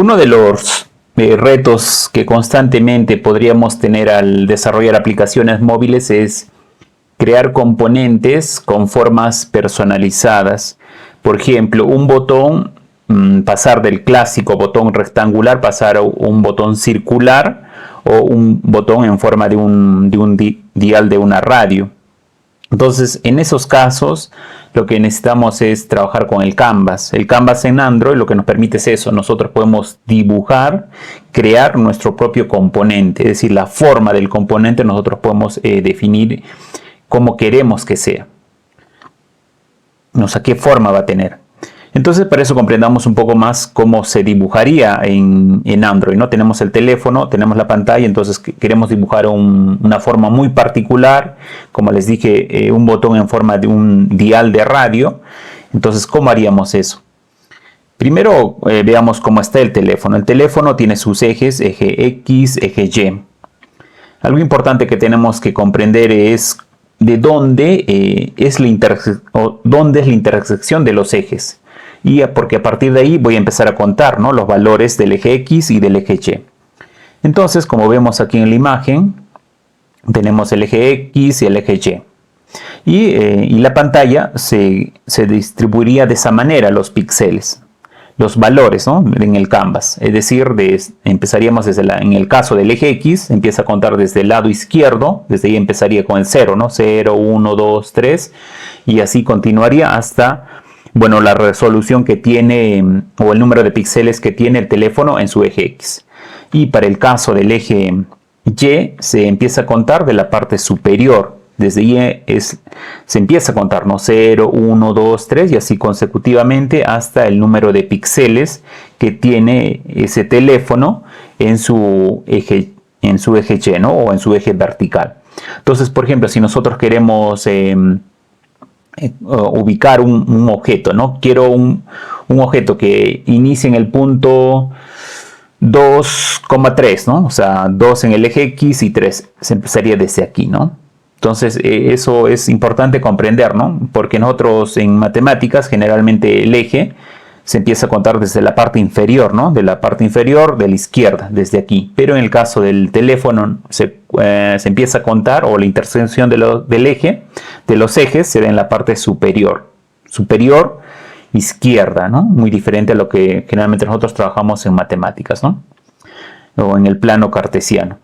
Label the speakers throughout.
Speaker 1: Uno de los retos que constantemente podríamos tener al desarrollar aplicaciones móviles es crear componentes con formas personalizadas. Por ejemplo, un botón, pasar del clásico botón rectangular, pasar a un botón circular o un botón en forma de un dial de una radio. Entonces, en esos casos, lo que necesitamos es trabajar con el Canvas. El Canvas en Android lo que nos permite es eso. Nosotros podemos dibujar, crear nuestro propio componente. Es decir, la forma del componente nosotros podemos definir cómo queremos que sea. No sé qué forma va a tener. Entonces, para eso comprendamos un poco más cómo se dibujaría en Android, ¿no? Tenemos el teléfono, tenemos la pantalla, entonces queremos dibujar una forma muy particular, como les dije, un botón en forma de un dial de radio. Entonces, ¿cómo haríamos eso? Primero, veamos cómo está el teléfono. El teléfono tiene sus ejes, eje X, eje Y. Algo importante que tenemos que comprender es de dónde es la intersección de los ejes. Porque a partir de ahí voy a empezar a contar, ¿no?, los valores del eje X y del eje Y. Entonces, como vemos aquí en la imagen, tenemos el eje X y el eje Y. Y la pantalla se distribuiría de esa manera los píxeles, los valores, ¿no?, en el canvas. Es decir, empezaríamos en el caso del eje X, empieza a contar desde el lado izquierdo, desde ahí empezaría con el 0, ¿no? 0, 1, 2, 3, y así continuaría hasta, bueno, la resolución que tiene o el número de píxeles que tiene el teléfono en su eje X. Y para el caso del eje Y se empieza a contar de la parte superior. Desde ahí se empieza a contar, ¿no?, 0, 1, 2, 3 y así consecutivamente hasta el número de píxeles que tiene ese teléfono en su eje Y, ¿no?, o en su eje vertical. Entonces, por ejemplo, si nosotros queremos ubicar un objeto, ¿no? Quiero un objeto que inicie en el punto 2,3, ¿no? O sea, 2 en el eje X y 3. Se empezaría desde aquí, ¿no? Entonces, eso es importante comprender, ¿no? Porque nosotros en matemáticas, generalmente el eje se empieza a contar desde la parte inferior, ¿no? De la parte inferior de la izquierda, desde aquí. Pero en el caso del teléfono se empieza a contar, o la intersección del eje, de los ejes, se da en la parte superior izquierda, ¿no? Muy diferente a lo que generalmente nosotros trabajamos en matemáticas, ¿no?, o en el plano cartesiano.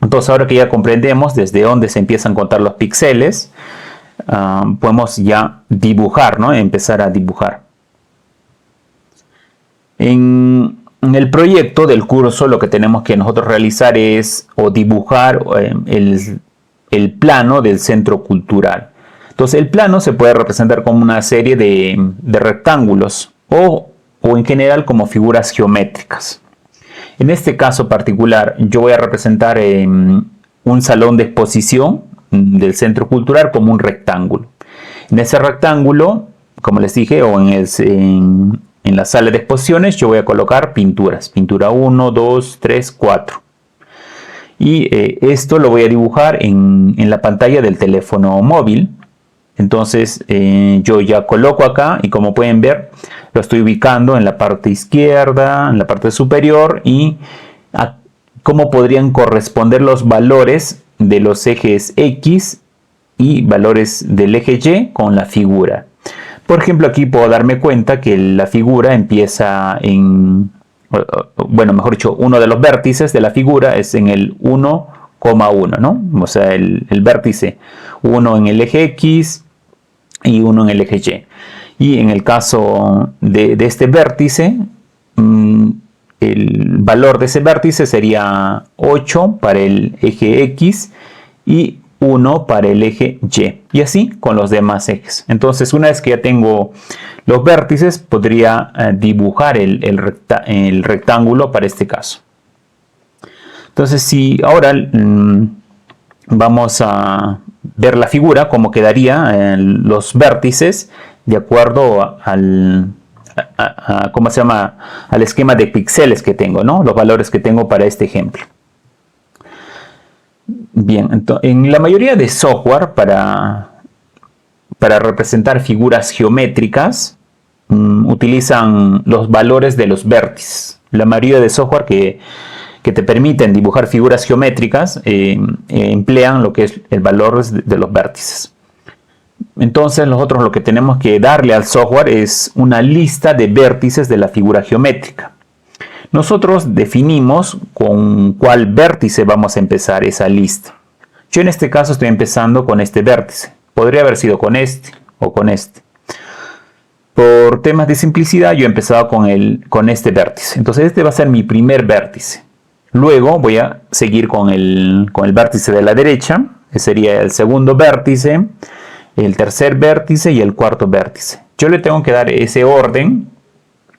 Speaker 1: Entonces, ahora que ya comprendemos desde dónde se empiezan a contar los píxeles, podemos ya dibujar, ¿no?, empezar a dibujar. En el proyecto del curso lo que tenemos que nosotros realizar es dibujar el plano del centro cultural. Entonces, el plano se puede representar como una serie de rectángulos o en general como figuras geométricas. En este caso particular, yo voy a representar un salón de exposición del centro cultural como un rectángulo. En ese rectángulo, como les dije, o en la sala de exposiciones, yo voy a colocar pinturas. Pintura 1, 2, 3, 4. Y esto lo voy a dibujar en la pantalla del teléfono móvil. Entonces, yo ya coloco acá y como pueden ver, lo estoy ubicando en la parte izquierda, en la parte superior, y cómo podrían corresponder los valores de los ejes X y valores del eje Y con la figura. Por ejemplo, aquí puedo darme cuenta que la figura empieza bueno, mejor dicho, uno de los vértices de la figura es en el 1,1, ¿no? O sea, el vértice 1 en el eje X y 1 en el eje Y. Y en el caso de este vértice, el valor de ese vértice sería 8 para el eje X y 1 para el eje Y. Y así con los demás ejes. Entonces, una vez que ya tengo los vértices, podría dibujar el rectángulo para este caso. Entonces, si ahora vamos a ver la figura, cómo quedaría los vértices de acuerdo ¿cómo se llama?, al esquema de píxeles que tengo, ¿no?, los valores que tengo para este ejemplo. Bien, entonces, en la mayoría de software para representar figuras geométricas, utilizan los valores de los vértices. La mayoría de software que te permiten dibujar figuras geométricas emplean lo que es el valor de los vértices. Entonces nosotros lo que tenemos que darle al software es una lista de vértices de la figura geométrica. Nosotros definimos con cuál vértice vamos a empezar esa lista. Yo en este caso estoy empezando con este vértice. Podría haber sido con este o con este. Por temas de simplicidad yo he empezado con este vértice. Entonces este va a ser mi primer vértice. Luego voy a seguir con el vértice de la derecha, que sería el segundo vértice, el tercer vértice y el cuarto vértice. Yo le tengo que dar ese orden.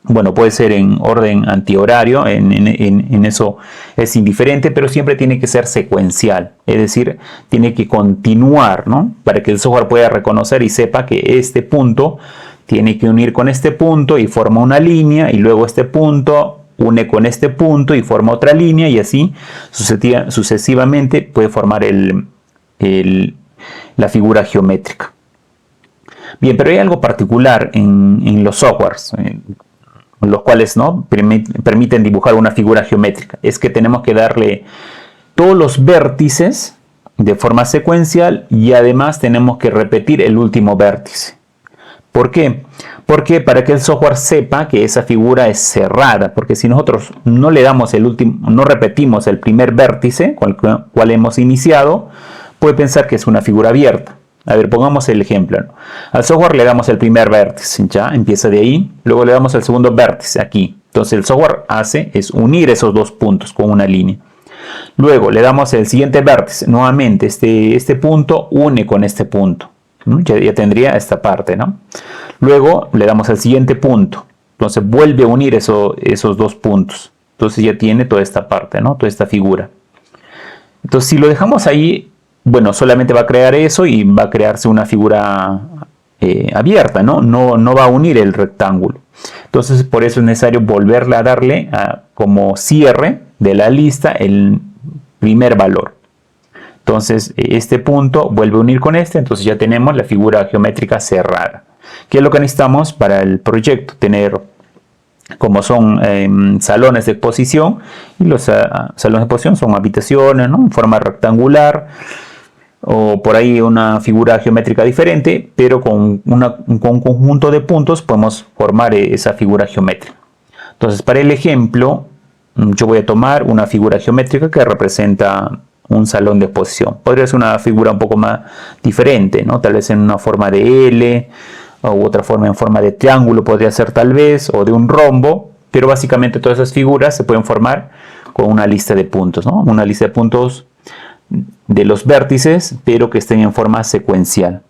Speaker 1: Bueno, puede ser en orden antihorario, en eso es indiferente, pero siempre tiene que ser secuencial. Es decir, tiene que continuar, ¿no? Para que el software pueda reconocer y sepa que este punto tiene que unir con este punto y forma una línea, y luego este punto une con este punto y forma otra línea, y así sucesivamente puede formar la figura geométrica. Bien, pero hay algo particular en los softwares, los cuales ¿no? permiten dibujar una figura geométrica. Es que tenemos que darle todos los vértices de forma secuencial y además tenemos que repetir el último vértice. ¿Por qué? Porque para que el software sepa que esa figura es cerrada, porque si nosotros no le damos no repetimos el primer vértice con el cual hemos iniciado, puede pensar que es una figura abierta. A ver, pongamos el ejemplo, ¿no? Al software le damos el primer vértice, ya empieza de ahí, luego le damos el segundo vértice aquí. Entonces el software es unir esos dos puntos con una línea. Luego le damos el siguiente vértice, nuevamente este punto une con este punto. Ya tendría esta parte, ¿no? Luego le damos el siguiente punto, entonces vuelve a unir esos dos puntos. Entonces ya tiene toda esta parte, ¿no? Toda esta figura. Entonces si lo dejamos ahí, bueno, solamente va a crear eso y va a crearse una figura abierta, ¿no? No va a unir el rectángulo. Entonces, por eso es necesario volverle a darle como cierre de la lista el primer valor. Entonces, este punto vuelve a unir con este, entonces ya tenemos la figura geométrica cerrada. ¿Qué es lo que necesitamos para el proyecto? Tener, como son salones de exposición, y los salones de exposición son habitaciones, ¿no? En forma rectangular, o por ahí una figura geométrica diferente, pero con un conjunto de puntos podemos formar esa figura geométrica. Entonces, para el ejemplo, yo voy a tomar una figura geométrica que representa un salón de exposición. Podría ser una figura un poco más diferente, ¿no? Tal vez en una forma de L, u otra forma en forma de triángulo podría ser tal vez, o de un rombo, pero básicamente todas esas figuras se pueden formar con una lista de puntos, ¿no? Una lista de puntos de los vértices, pero que estén en forma secuencial.